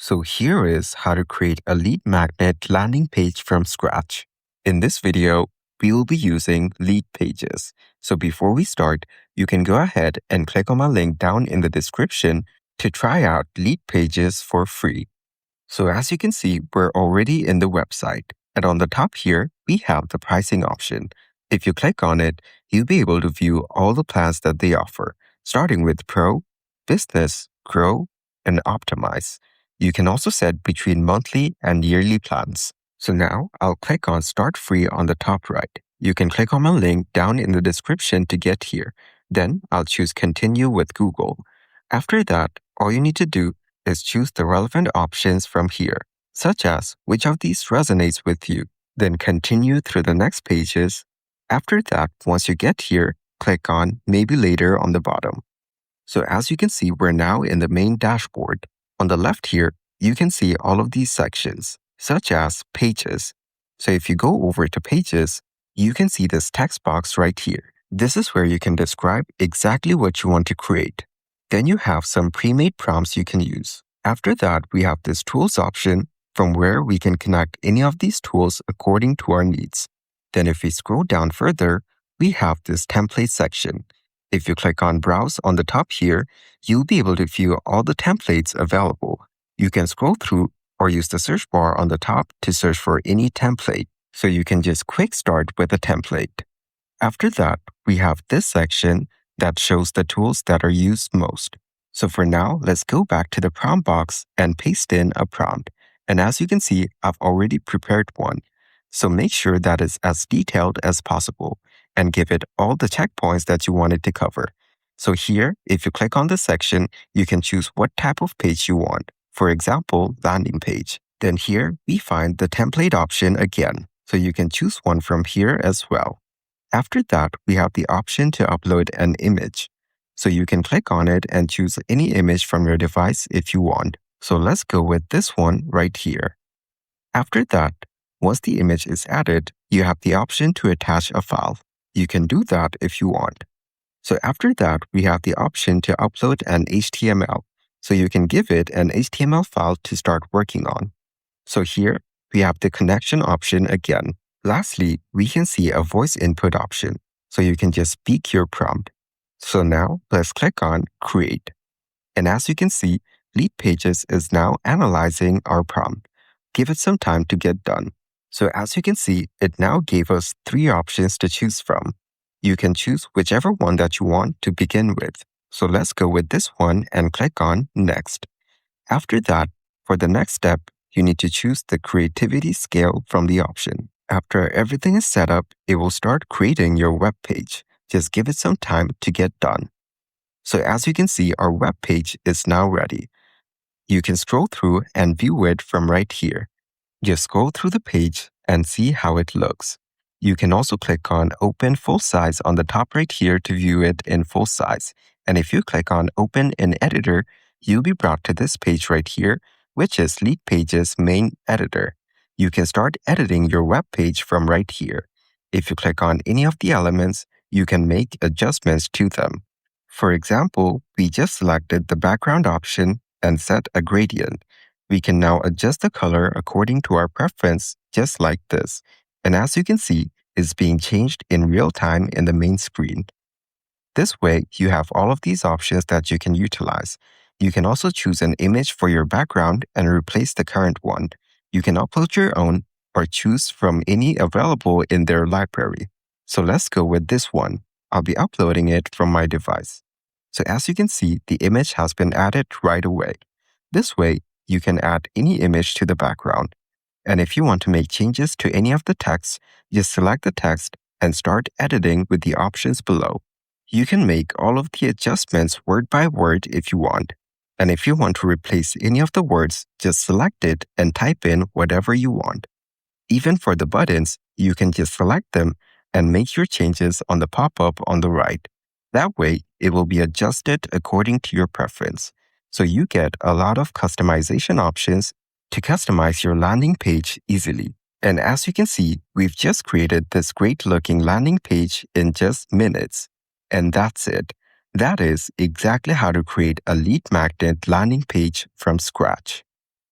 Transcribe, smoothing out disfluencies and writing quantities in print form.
So here is how to create a lead magnet landing page from scratch. In this video, we will be using lead pages. So before we start, you can go ahead and click on my link down in the description to try out lead pages for free. So as you can see, we're already in the website. And on the top here, we have the pricing option. If you click on it, you'll be able to view all the plans that they offer, starting with Pro, Business, Grow, and Optimize. You can also set between monthly and yearly plans. So now I'll click on Start Free on the top right. You can click on my link down in the description to get here. Then I'll choose Continue with Google. After that, all you need to do is choose the relevant options from here, such as which of these resonates with you. Then continue through the next pages. After that, once you get here, click on Maybe Later on the bottom. So as you can see, we're now in the main dashboard. On the left here, you can see all of these sections, such as Pages. So if you go over to Pages, you can see this text box right here. This is where you can describe exactly what you want to create. Then you have some pre-made prompts you can use. After that, we have this Tools option from where we can connect any of these tools according to our needs. Then if we scroll down further, we have this Template section. If you click on Browse on the top here, you'll be able to view all the templates available. You can scroll through or use the search bar on the top to search for any template. So you can just quick start with a template. After that, we have this section that shows the tools that are used most. So for now, let's go back to the prompt box and paste in a prompt. And as you can see, I've already prepared one. So make sure that it's as detailed as possible and give it all the checkpoints that you want it to cover. So here, if you click on this section, you can choose what type of page you want. For example, landing page. Then here, we find the template option again. So you can choose one from here as well. After that, we have the option to upload an image. So you can click on it and choose any image from your device if you want. So let's go with this one right here. After that, once the image is added, you have the option to attach a file. You can do that if you want. So after that, we have the option to upload an HTML. So you can give it an HTML file to start working on. So here, we have the connection option again. Lastly, we can see a voice input option, so you can just speak your prompt. So now, let's click on Create. And as you can see, Lead Pages is now analyzing our prompt. Give it some time to get done. So as you can see, it now gave us 3 options to choose from. You can choose whichever one that you want to begin with. So let's go with this one and click on Next. After that, for the next step, you need to choose the creativity scale from the option. After everything is set up, it will start creating your web page. Just give it some time to get done. So as you can see, our web page is now ready. You can scroll through and view it from right here. Just scroll through the page and see how it looks. You can also click on Open Full Size on the top right here to view it in full size. And if you click on Open in Editor, you'll be brought to this page right here, which is Lead Pages main editor. You can start editing your web page from right here. If you click on any of the elements, you can make adjustments to them. For example, we just selected the background option and set a gradient. We can now adjust the color according to our preference, just like this. And as you can see, it's being changed in real time in the main screen. This way, you have all of these options that you can utilize. You can also choose an image for your background and replace the current one. You can upload your own or choose from any available in their library. So let's go with this one. I'll be uploading it from my device. So as you can see, the image has been added right away. This way, you can add any image to the background. And if you want to make changes to any of the text, just select the text and start editing with the options below. You can make all of the adjustments word by word if you want. And if you want to replace any of the words, just select it and type in whatever you want. Even for the buttons, you can just select them and make your changes on the pop-up on the right. That way, it will be adjusted according to your preference. So you get a lot of customization options to customize your landing page easily. And as you can see, we've just created this great-looking landing page in just minutes. And that's it. That is exactly how to create a lead magnet landing page from scratch.